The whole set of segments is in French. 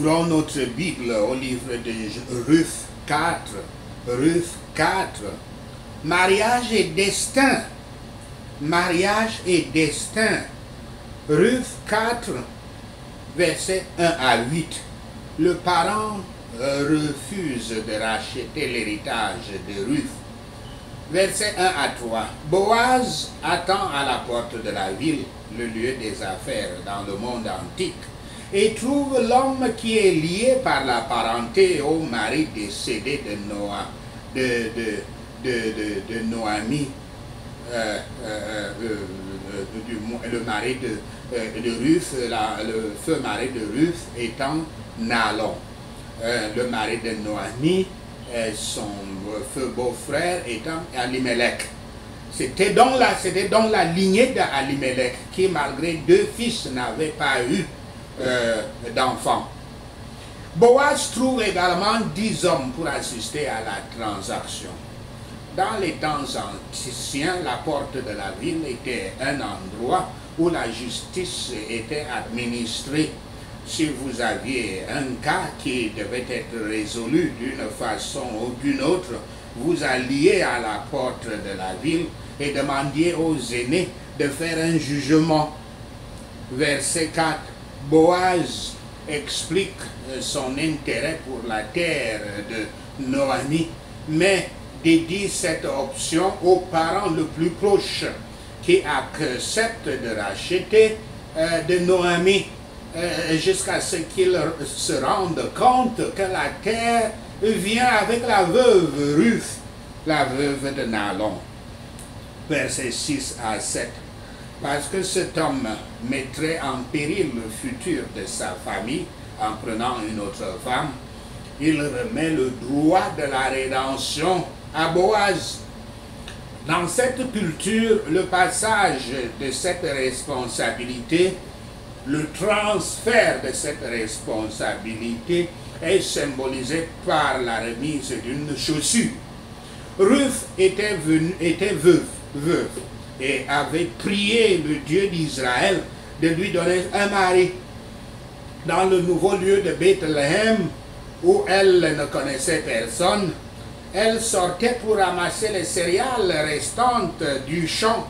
ouvrons notre Bible au livre de Ruth 4. Ruth 4. Mariage et destin. Mariage et destin. Ruth 4, versets 1 à 8. Le parent refuse de racheter l'héritage de Ruth. Versets 1 à 3. Boaz attend à la porte de la ville, le lieu des affaires dans le monde antique, et trouve l'homme qui est lié par la parenté au mari décédé de Noémie, le mari de Ruth, le feu mari de Ruth étant Naalon. Le mari de Noémie, son feu beau-frère étant Alimelech. C'était donc la lignée d'Alimelech qui, malgré 2 fils, n'avait pas eu d'enfants. Boaz trouve également 10 hommes pour assister à la transaction. Dans les temps anciens, la porte de la ville était un endroit où la justice était administrée. Si vous aviez un cas qui devait être résolu d'une façon ou d'une autre, vous alliez à la porte de la ville et demandiez aux aînés de faire un jugement. Verset 4. Boaz explique son intérêt pour la terre de Noémie, mais dédie cette option aux parents le plus proches qui acceptent de racheter de Noémie jusqu'à ce qu'ils se rendent compte que la terre vient avec la veuve Ruth, la veuve de Naalon. Versets 6 à 7. Parce que cet homme mettrait en péril le futur de sa famille en prenant une autre femme, il remet le droit de la rédemption à Boaz. Dans cette culture, le passage de cette responsabilité, le transfert de cette responsabilité est symbolisé par la remise d'une chaussure. Ruth était veuve et avait prié le Dieu d'Israël de lui donner un mari. Dans le nouveau lieu de Bethléem, où elle ne connaissait personne, elle sortait pour ramasser les céréales restantes du champ.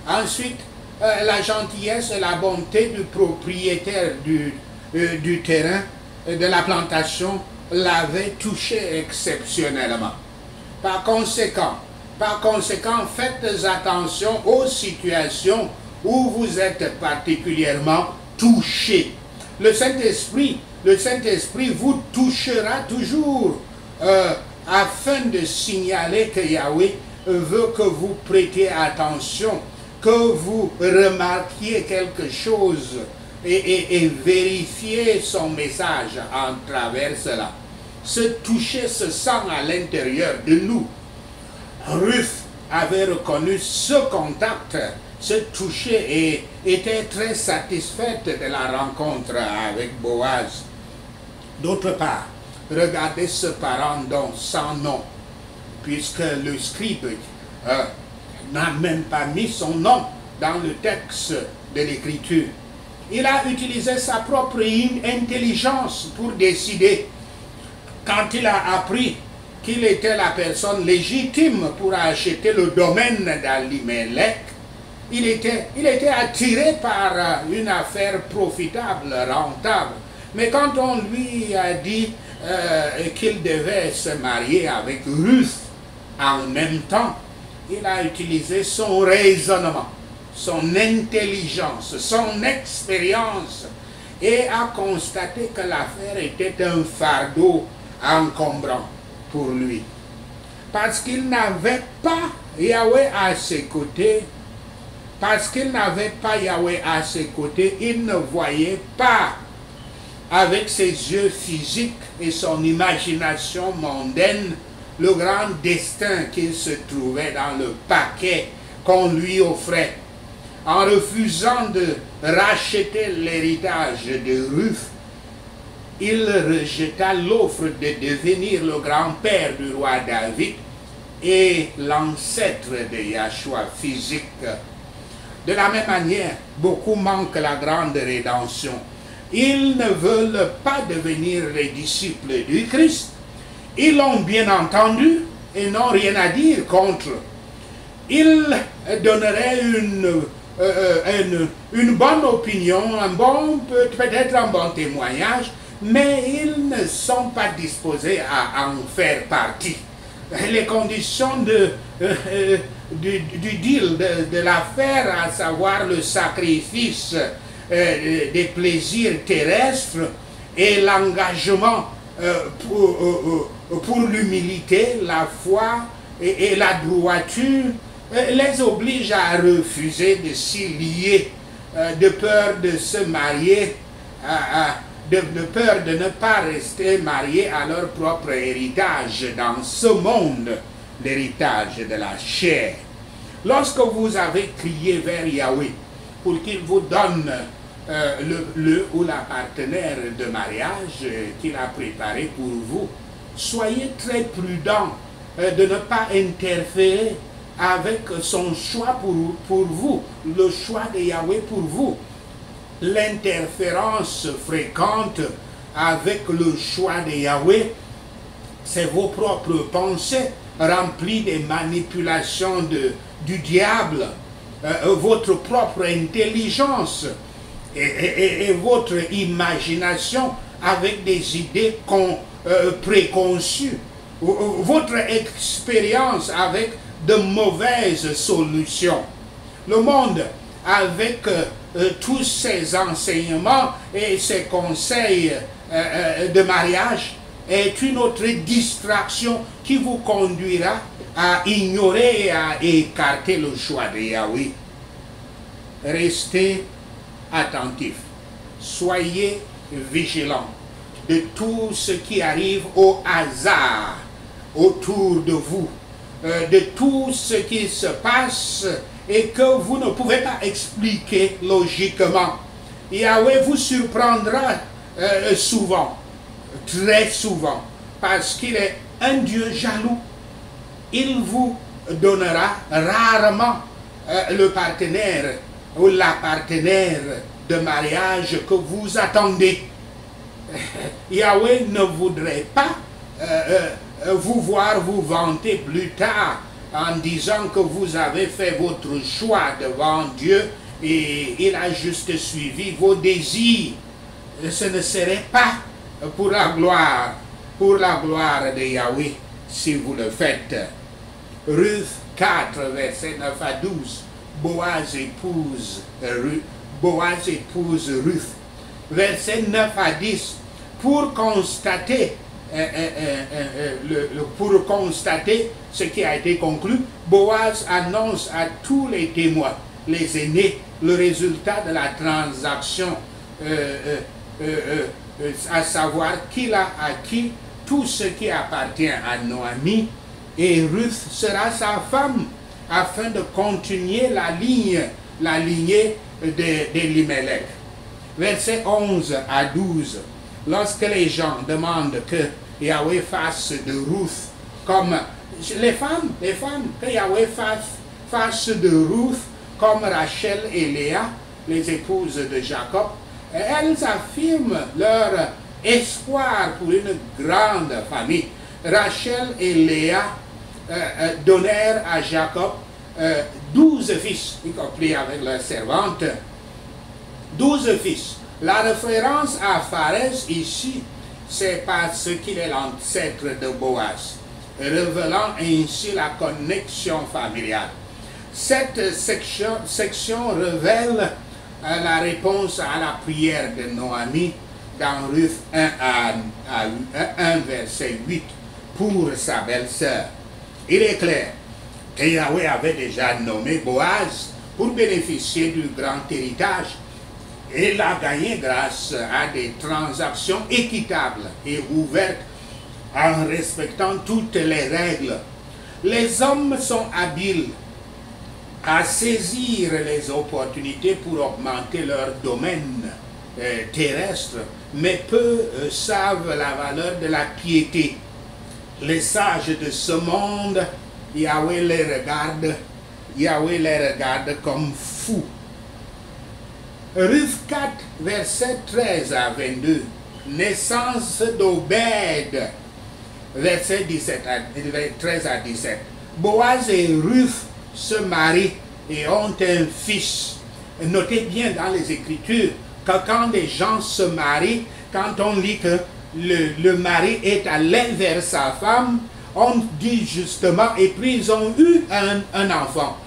Ensuite, la gentillesse et la bonté du propriétaire du terrain, de la plantation, l'avaient touché exceptionnellement. Par conséquent, faites attention aux situations où vous êtes particulièrement touché. Le Saint-Esprit vous touchera toujours afin de signaler que Yahweh veut que vous prêtiez attention, que vous remarquiez quelque chose et vérifiez son message en travers cela. Ce toucher se sent à l'intérieur de nous. Ruth avait reconnu ce contact, ce toucher et était très satisfaite de la rencontre avec Boaz. D'autre part, regardez ce parent sans nom, puisque le scribe n'a même pas mis son nom dans le texte de l'écriture. Il a utilisé sa propre intelligence pour décider. Quand il a appris qu'il était la personne légitime pour acheter le domaine d'Alimelech, il était attiré par une affaire profitable, rentable. Mais quand on lui a dit qu'il devait se marier avec Ruth en même temps, il a utilisé son raisonnement, son intelligence, son expérience et a constaté que l'affaire était un fardeau encombrant pour lui. Parce qu'il n'avait pas Yahweh à ses côtés, il ne voyait pas avec ses yeux physiques et son imagination mondaine le grand destin qu'il se trouvait dans le paquet qu'on lui offrait. En refusant de racheter l'héritage de Ruth, il rejeta l'offre de devenir le grand-père du roi David et l'ancêtre de Yahshua physique. De la même manière, beaucoup manquent la grande rédemption. Ils ne veulent pas devenir les disciples du Christ. Ils l'ont bien entendu et n'ont rien à dire contre. Ils donneraient une bonne opinion, peut-être un bon témoignage, mais ils ne sont pas disposés à en faire partie. Les conditions du deal, de l'affaire, à savoir le sacrifice des plaisirs terrestres et l'engagement pour l'humilité, la foi et la droiture, les obligent à refuser de s'y lier, de peur de se marier, de peur de ne pas rester mariés à leur propre héritage dans ce monde, l'héritage de la chair. Lorsque vous avez crié vers Yahweh pour qu'il vous donne le ou la partenaire de mariage qu'il a préparé pour vous, soyez très prudent de ne pas interférer avec son choix pour vous, le choix de Yahweh pour vous. L'interférence fréquente avec le choix de Yahweh, c'est vos propres pensées remplies des manipulations du diable, votre propre intelligence et votre imagination avec des idées préconçues, votre expérience avec de mauvaises solutions. Le monde, avec tous ces enseignements et ces conseils de mariage, est une autre distraction qui vous conduira à ignorer et à écarter le choix de Yahweh. Restez attentifs, soyez vigilants de tout ce qui arrive au hasard autour de vous, de tout ce qui se passe et que vous ne pouvez pas expliquer logiquement. Yahweh vous surprendra souvent, très souvent, parce qu'il est un Dieu jaloux. Il vous donnera rarement le partenaire ou la partenaire de mariage que vous attendez. Yahweh ne voudrait pas vous voir vous vanter plus tard en disant que vous avez fait votre choix devant Dieu et il a juste suivi vos désirs. Ce ne serait pas pour la gloire de Yahweh si vous le faites. Ruth 4, versets 9 à 12. Boaz épouse Ruth. Versets 9 à 10. Pour constater ce qui a été conclu, Boaz annonce à tous les témoins, les aînés, le résultat de la transaction, à savoir qu'il a acquis tout ce qui appartient à Noémie, et Ruth sera sa femme, afin de continuer la lignée d'Elimelech. Versets 11 à 12. Lorsque les gens demandent que Yahweh fasse de Ruth comme les femmes, que Yahweh fasse de Ruth comme Rachel et Léa, les épouses de Jacob, elles affirment leur espoir pour une grande famille. Rachel et Léa donnèrent à Jacob 12 fils, y compris avec leurs servantes. 12 fils. La référence à Pharez ici, c'est parce qu'il est l'ancêtre de Boaz, révélant ainsi la connexion familiale. Cette section révèle la réponse à la prière de Noémie dans Ruth 1 verset 8 pour sa belle-sœur. Il est clair que Yahweh avait déjà nommé Boaz pour bénéficier du grand héritage. Il l'a gagné grâce à des transactions équitables et ouvertes en respectant toutes les règles. Les hommes sont habiles à saisir les opportunités pour augmenter leur domaine terrestre, mais peu savent la valeur de la piété. Les sages de ce monde, Yahweh les regarde comme fous. Ruth 4, verset 13 à 22. Naissance d'Obed, verset 13 à 17. Boaz et Ruth se marient et ont un fils. Notez bien dans les Écritures que quand des gens se marient, quand on lit que le mari est allé vers sa femme, on dit justement, et puis ils ont eu un enfant.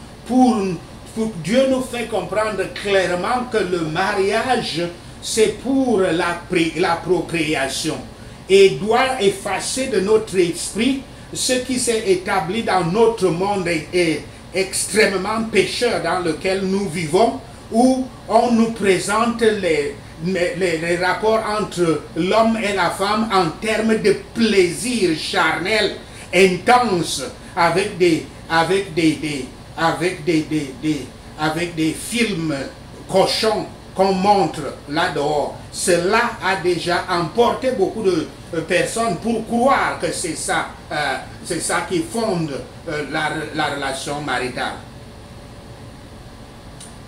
Dieu nous fait comprendre clairement que le mariage, c'est pour la procréation et doit effacer de notre esprit ce qui s'est établi dans notre monde est extrêmement pécheur dans lequel nous vivons, où on nous présente les rapports entre l'homme et la femme en termes de plaisir charnel intense avec des films cochons qu'on montre là-dehors. Cela a déjà emporté beaucoup de personnes pour croire que c'est ça qui fonde la relation maritale.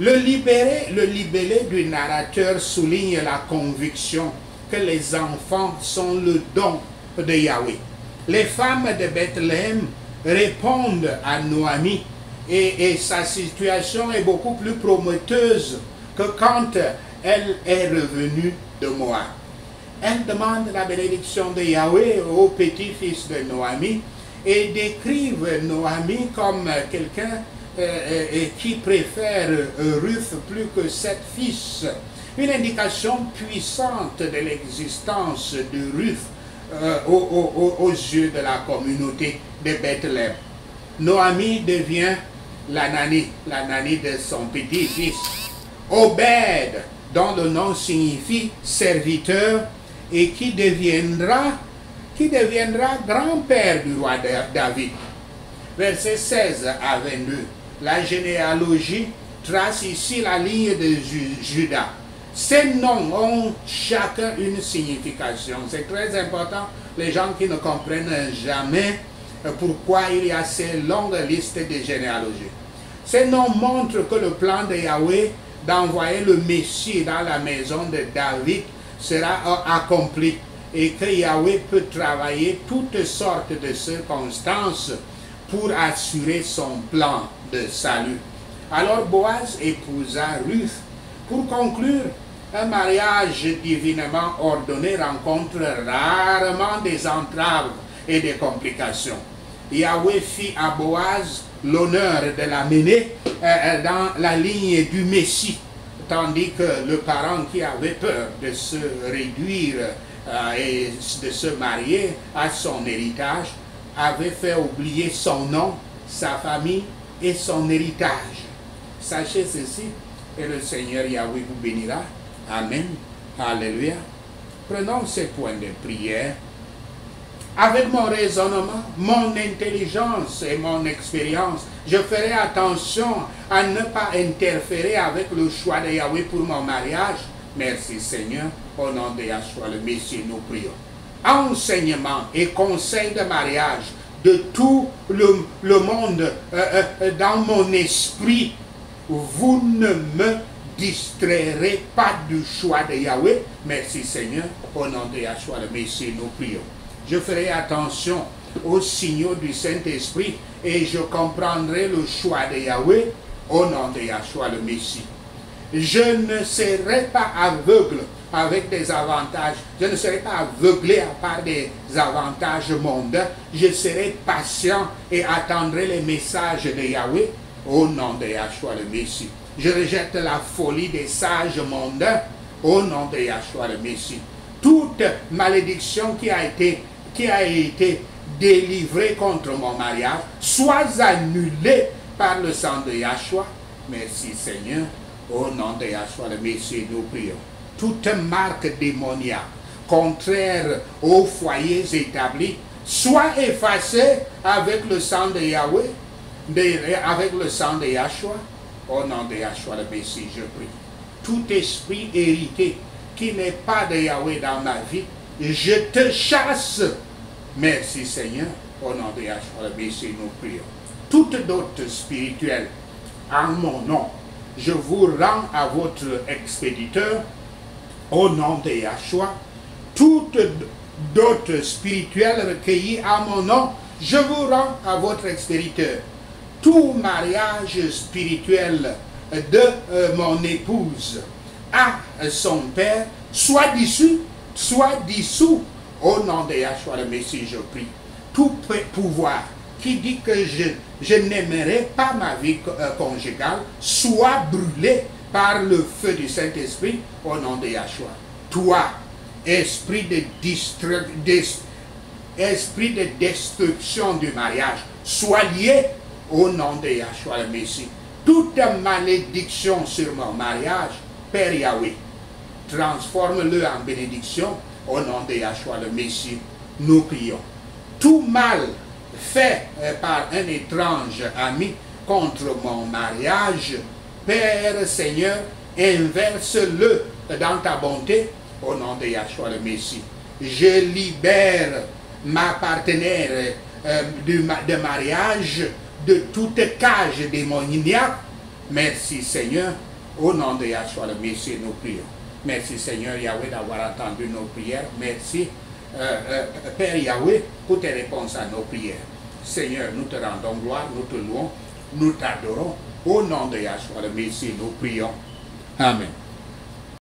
Le libellé du narrateur souligne la conviction que les enfants sont le don de Yahweh. Les femmes de Bethléem répondent à Noémie et sa situation est beaucoup plus prometteuse que quand elle est revenue de Moab. Elle demande la bénédiction de Yahweh au petit-fils de Noémie et décrivent Noémie comme quelqu'un qui préfère Ruth plus que 7 fils. Une indication puissante de l'existence de Ruth aux yeux de la communauté de Bethléem. Noémie devient la nanny de son petit-fils. Obed, dont le nom signifie serviteur, et qui deviendra grand-père du roi David. Versets 16 à 22. La généalogie trace ici la ligne de Juda. Ces noms ont chacun une signification. C'est très important, les gens qui ne comprennent jamais pourquoi il y a ces longues listes de généalogies. Ces noms montrent que le plan de Yahweh d'envoyer le Messie dans la maison de David sera accompli et que Yahweh peut travailler toutes sortes de circonstances pour assurer son plan de salut. Alors Boaz épousa Ruth. Pour conclure, un mariage divinement ordonné rencontre rarement des entraves et des complications. Yahweh fit à Boaz l'honneur de l'amener dans la ligne du Messie, tandis que le parent qui avait peur de se réduire et de se marier à son héritage avait fait oublier son nom, sa famille et son héritage. Sachez ceci, et le Seigneur Yahweh vous bénira. Amen. Alléluia. Prenons ces points de prière. Avec mon raisonnement, mon intelligence et mon expérience, je ferai attention à ne pas interférer avec le choix de Yahweh pour mon mariage. Merci Seigneur, au nom de Yahshua le Messie, nous prions. Enseignement et conseil de mariage de tout le monde dans mon esprit, vous ne me distrairez pas du choix de Yahweh. Merci Seigneur, au nom de Yahshua le Messie, nous prions. Je ferai attention aux signaux du Saint-Esprit et je comprendrai le choix de Yahweh au nom de Yahshua le Messie. Je ne serai pas aveugle avec des avantages. Je ne serai pas aveuglé par des avantages mondains. Je serai patient et attendrai les messages de Yahweh au nom de Yahshua le Messie. Je rejette la folie des sages mondains au nom de Yahshua le Messie. Toute malédiction qui a été délivrée contre mon mariage soit annulée par le sang de Yahshua. Merci Seigneur. Au nom de Yahshua le Messie, nous prions. Toute marque démoniaque contraire aux foyers établis soit effacée avec le sang de Yahweh, avec le sang de Yahshua. Au nom de Yahshua le Messie, je prie. Tout esprit hérité qui n'est pas de Yahweh dans ma vie, je te chasse. Merci Seigneur. Au nom de Yahshua le Messie, nous prions. Toute dot spirituelle en mon nom, je vous rends à votre expéditeur, au nom de Yahshua, toute dot spirituelle recueillie à mon nom, je vous rends à votre expéditeur. Tout mariage spirituel de mon épouse à son père, soit dissous au nom de Yahshua le Messie, je prie. Tout pouvoir qui dit que je n'aimerai pas ma vie conjugale, soit brûlé par le feu du Saint-Esprit au nom de Yahshua. Toi, esprit de destruction du mariage, sois lié au nom de Yahshua le Messie. Toute malédiction sur mon mariage, Père Yahweh, transforme-le en bénédiction au nom de Yahshua le Messie. Nous prions. Tout mal fait par un étrange ami contre mon mariage, Père Seigneur, inverse-le dans ta bonté au nom de Yahshua le Messie. Je libère ma partenaire de mariage de toute cage démoniaque. Merci Seigneur, au nom de Yahshua le Messie, nous prions. Merci Seigneur Yahweh d'avoir entendu nos prières. Merci Père Yahweh pour tes réponses à nos prières. Seigneur, nous te rendons gloire, nous te louons, nous t'adorons. Au nom de Yahshua le Messie, nous prions. Amen.